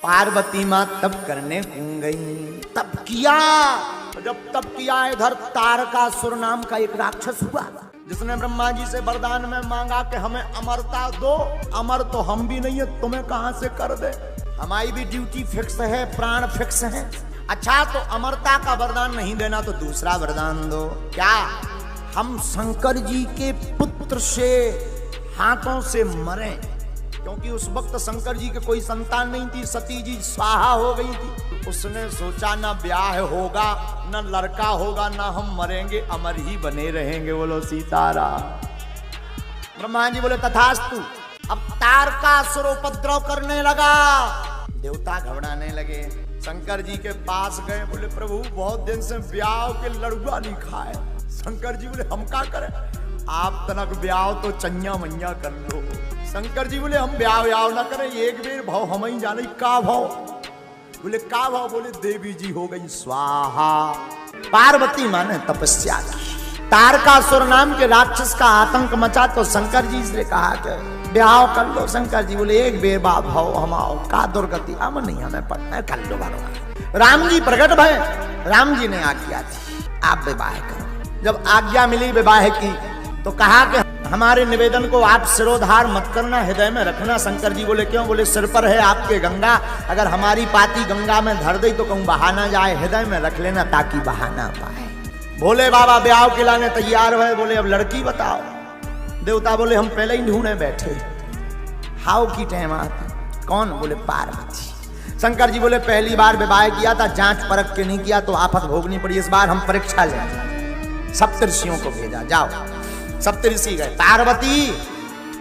पार्वती माँ तप करने कूद गई। तप किया, जब तप किया इधर तारकासुर नाम का एक राक्षस हुआ, जिसने ब्रह्मा जी से वरदान में मांगा कि हमें अमरता दो। अमर तो हम भी नहीं है, तुम्हें कहां से कर दे, हमारी भी ड्यूटी फिक्स है, प्राण फिक्स है। अच्छा तो अमरता का वरदान नहीं देना तो दूसरा वरदान दो। क्या? हम शंकर जी के पुत्र से हाथों से मरे, क्योंकि उस वक्त शंकर जी के कोई संतान नहीं थी, सती जी स्वाहा हो गई थी। उसने सोचा ना ब्याह होगा, ना लड़का होगा, ना हम मरेंगे, अमर ही बने रहेंगे। बोलो सीताराम। ब्रह्मा जी बोले तथास्तु। अब तारकासुर उपद्रव करने लगा, देवता घबराने लगे। शंकर जी के पास गए, बोले प्रभु बहुत दिन से ब्याह के लड़ुआ नहीं खाए। शंकर जी बोले हम क्या करें, आप तनक ब्याह तो चन्या मैया कर लो। शंकर जी बोले हम ब्याह ना करें, एक बेर भाव हम ही जाने का भाव। बोले का भाव? बोले देवी जी हो गई स्वाहा। पार्वती माँ ने तपस्या की, तारकासुर नाम के राक्षस का आतंक मचा तो शंकर जी से कहा कि ब्याह कर लो। शंकर जी बोले एक बेर बाप भाव हम आओ, का दुर्गति हम नहीं, हमें पता है, कर लो भगवान। राम जी प्रकट भय, राम जी ने आज्ञा दी आप विवाह करो। जब आज्ञा मिली विवाह की तो कहा कि हमारे निवेदन को आप सिरोधार मत करना, हृदय में रखना। शंकर जी बोले क्यों? बोले सिर पर है आपके गंगा, अगर हमारी पाती गंगा में धर दे तो कहूं बहा ना जाए, हृदय में रख लेना ताकि बहा ना पाए। बोले बाबा ब्याह के लाने तैयार है। बोले अब लड़की बताओ। देवता बोले हम पहले ही ढूंढे बैठे, हाउ की टाइम आती। कौन? बोले पार्वती। शंकर जी बोले पहली बार विवाह किया था, जांच परख के नहीं किया तो आफत भोगनी पड़ी, इस बार हम परीक्षा लेंगे। सप्तऋषियों को भेजा, जाओ। सप्तऋषि गए। पार्वती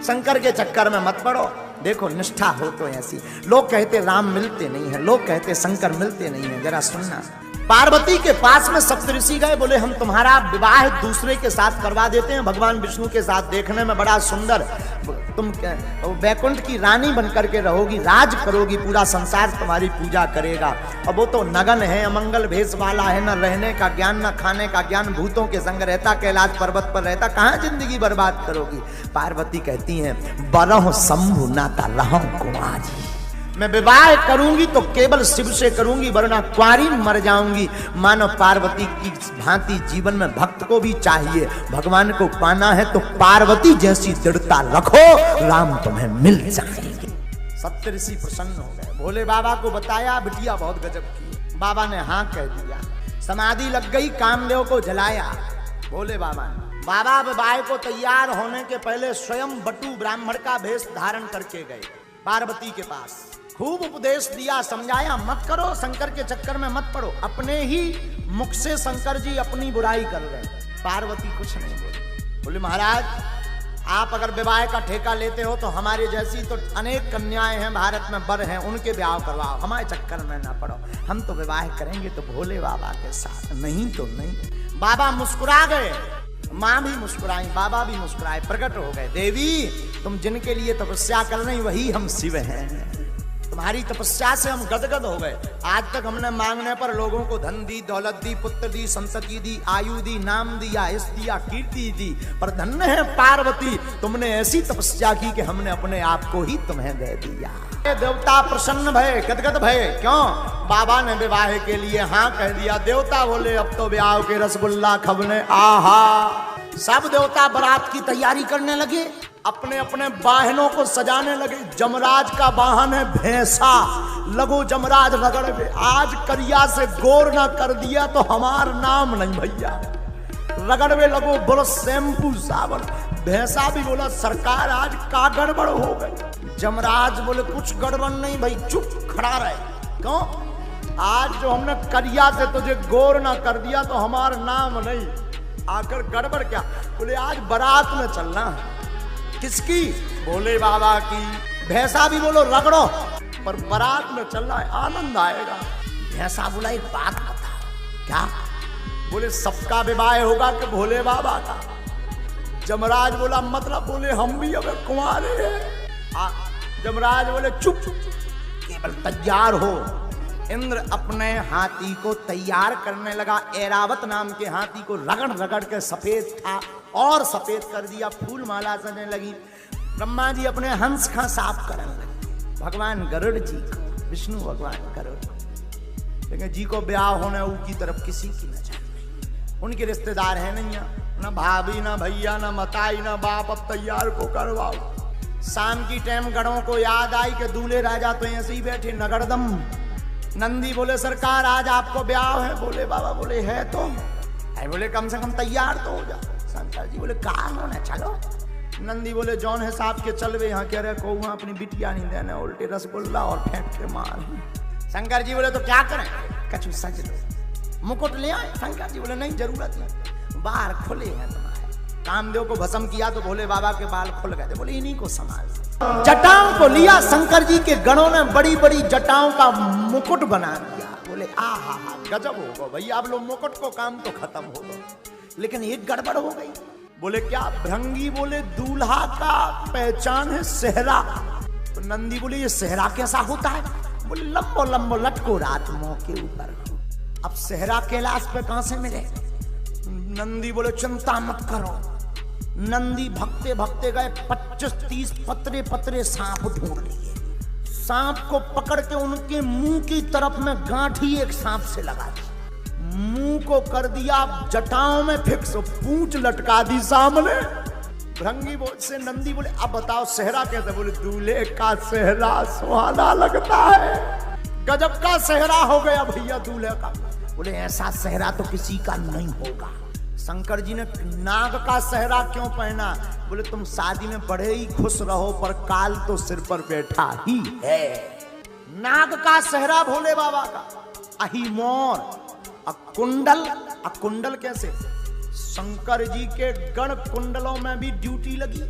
शंकर के चक्कर में मत पड़ो, देखो निष्ठा हो तो ऐसी। लोग कहते राम मिलते नहीं है, लोग कहते शंकर मिलते नहीं है, जरा सुनना। पार्वती के पास में सप्तऋषि गए, बोले हम तुम्हारा विवाह दूसरे के साथ करवा देते हैं, भगवान विष्णु के साथ, देखने में बड़ा सुंदर, तुम वैकुंठ की रानी बनकर के रहोगी, राज करोगी, पूरा संसार तुम्हारी पूजा करेगा। अब वो तो नगन है, अमंगल भेष वाला है, न रहने का ज्ञान, न खाने का ज्ञान, भूतों के संग रहता, कैलाश पर्वत पर रहता, कहाँ जिंदगी बर्बाद करोगी। पार्वती कहती हैं बरह शंभु नाता रहूं कुमारी, मैं विवाह करूंगी तो केवल शिव से करूंगी, वरना कुंवारी मर जाऊंगी। मानो पार्वती की भांति जीवन में भक्त को भी चाहिए, भगवान को पाना है तो पार्वती जैसी दृढ़ता रखो, राम तुम्हें मिल जाएंगे। सप्तऋषि प्रसन्न हो गए, भोले बाबा को बताया, बिटिया बहुत गजब की। बाबा ने हाँ कह दिया, समाधि लग गई, कामदेव को जलाया भोले बाबा ने। बाबा विवाह को तैयार होने के पहले स्वयं बटू ब्राह्मण का भेष धारण करके गए पार्वती के पास। खूब उपदेश दिया, समझाया, मत करो, शंकर के चक्कर में मत पड़ो। अपने ही मुख से शंकर जी अपनी बुराई कर रहे। पार्वती कुछ नहीं बोली। बोले महाराज आप अगर विवाह का ठेका लेते हो तो हमारे जैसी तो अनेक कन्याएं हैं भारत में, बर हैं, उनके ब्याह करवाओ, हमारे चक्कर में ना पड़ो। हम तो विवाह करेंगे तो भोले बाबा के साथ, नहीं तो नहीं। बाबा मुस्कुरा गए, माँ भी मुस्कुराई, बाबा भी मुस्कुराए, प्रकट हो गए। देवी तुम जिनके लिए तपस्या कर रही वही हम शिव हैं, तुम्हारी तपस्या से हम गदगद हो गए। आज तक हमने मांगने पर लोगों को धन दी, दौलत दी, पुत्र दी, संतति दी, आयु दी, नाम दिया, यश दिया, कीर्ति दी, पर धन्य है पार्वती तुमने ऐसी तपस्या की कि हमने अपने आप को ही तुम्हें दे दिया। देवता प्रसन्न भय, गदगद भय। क्यों? बाबा ने विवाह के लिए हाँ कह दिया। देवता बोले अब तो ब्याह के रसगुल्ला खबने। आहा, सब देवता बारात की तैयारी करने लगे, अपने अपने वाहनों को सजाने लगे। जमराज का वाहन है भैंसा, लगो जमराज रगड़ गए। आज करिया से गोर ना कर दिया तो हमार नाम नहीं भैया, रगड़वे लगो, बोलो शैम्पू साबुन। भैंसा भी बोला सरकार आज का गड़बड़ हो गई। जमराज बोले कुछ गड़बड़ नहीं भाई, चुप खड़ा रहे। क्यों? आज जो हमने करिया से तुझे गोर ना कर दिया तो हमार नाम नहीं, आकर गड़बड़ क्या? बोले आज बारात में चलना है। किसकी? भोले बाबा की। भैंसा भी बोलो रगड़ो, पर बारात में चलना है, आनंद आएगा। भैंसा बोला एक बात बताओ। क्या? बोले सबका विवाह होगा कि भोले बाबा का? जमराज बोला मतलब? बोले हम भी अब कुंवारे हैं। जमराज बोले चुप, केवल तैयार हो। इंद्र अपने हाथी को तैयार करने लगा। ऐरावत नाम के हाथी को रगड़ रगड़ के सफेद था और सफेद कर दिया, फूल माला सजने लगी। ब्रह्मा जी अपने हंस का साफ करने लगे, भगवान गरुड़ जी को विष्णु भगवान करो। लेकिन जी को ब्याह होने की तरफ किसी की नजर नहीं, उनके रिश्तेदार है नहीं, ना भाभी ना भैया ना मताई ना बाप। अब तैयार को करवाओ। शाम की टाइम गढ़ों को याद आई कि दूल्हे राजा तो ऐसे ही बैठे नगरदम। नंदी बोले सरकार आज आपको ब्याह है? बोले बाबा बोले है तो है। बोले कम से कम तैयार तो हो जा। शंकर जी बोले कहाँ होना, चलो। नंदी बोले जौन है साहब के चलवे यहाँ कह रहे को वहाँ अपनी बिटिया नहीं देने, उल्टे रसगुल्ला और फेंक के मार। शंकर जी बोले तो क्या करें? कछु सज लो, मुकुट ले आए। शंकर जी बोले नहीं जरूरत नहीं, बाहर खुले हैं तुम्हारे। कामदेव को भस्म किया तो भोले बाबा के बाल खुल गए थे। बोले इन्हीं को संभाल। जटाओं को लिया शंकर जी के गणों ने, बड़ी बड़ी जटाओं का मुकुट बना दिया। बोले आ हा गजब होगा भैया, अब लो मुकुट को काम तो खत्म होगा। लेकिन एक गड़बड़ हो गई। बोले क्या? भृंगी बोले दूल्हा का पहचान है सेहरा। तो नंदी बोले ये सेहरा कैसा होता है? बोले लंबो लंबो लटको रात मुंह के ऊपर। अब सेहरा कैलाश पे कहां से मिले? नंदी बोले चिंता मत करो। नंदी भगते भगते गए 25-30 पतरे पतरे सांप ढूंढ लिए। सांप को पकड़ के उनके मुंह की तरफ में गांठी एक सांप से लगा दी, मुंह को कर दिया जटाओं में फिक्स, पूंछ लटका दी सामने। भृंगी से नंदी बोले अब बताओ सेहरा कैसे? बोले दूल्हे का सेहरा सुहाना लगता है। गजब का सेहरा हो गया भैया दूल्हे का। बोले ऐसा सेहरा तो किसी का नहीं होगा। शंकर जी ने नाग का सेहरा क्यों पहना? बोले तुम शादी में बड़े ही खुश रहो पर काल तो सिर पर बैठा ही है। नाग का सेहरा भोले बाबा का। अही मोर कुंडल कैसे? शंकर जी के गण कुंडलों में भी ड्यूटी लगी।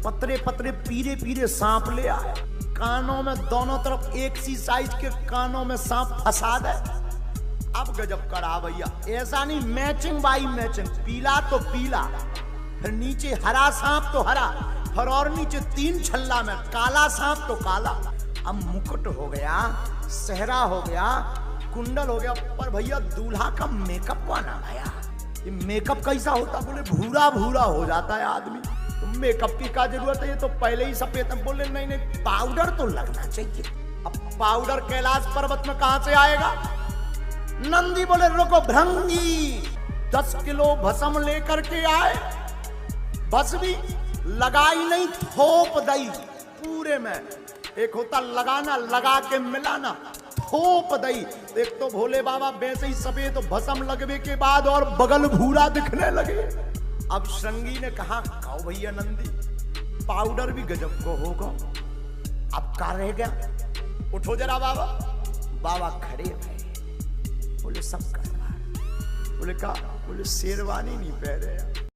पतरे पतरे पीरे पीरे सांप ले आए, कानों में दोनों तरफ एक सी साइज के कानों में सांप फंसा दे। अब गजब करा भैया, ऐसा नहीं मैचिंग बाई मैचिंग, पीला तो पीला, फिर नीचे हरा सांप तो हरा, फिर और नीचे 3 छल्ला में काला सांप तो काला। अब मुकुट हो गया, सेहरा हो गया, कुंडल हो गया, पर भैया दूल्हा का मेकअप बना भैया। ये मेकअप कैसा होता? बोले भूरा भूरा हो जाता है आदमी, तो मेकअप की क्या जरूरत है, ये तो पहले ही सफेद। बोले नहीं नहीं पाउडर तो लगना चाहिए। अब पाउडर कैलाश पर्वत में कहां से आएगा? नंदी बोले रुको भृंगी 10 किलो भस्म लेकर के आए। बस भी लगाई नहीं, थोप दई पूरे में। एक होता लगाना, लगा के मिलाना, थोप दई। एक तो भोले बाबा वैसे ही सफेद तो भस्म लगने के बाद और बगल भूरा दिखने लगे। अब श्रृंगी ने कहा खाओ भैया नंदी, पाउडर भी गजब को होगा। अब क्या रह गया? उठो जरा बाबा। बाबा खड़े भय, बोले सब करवा। बोले का? बोले शेरवानी नहीं पहने।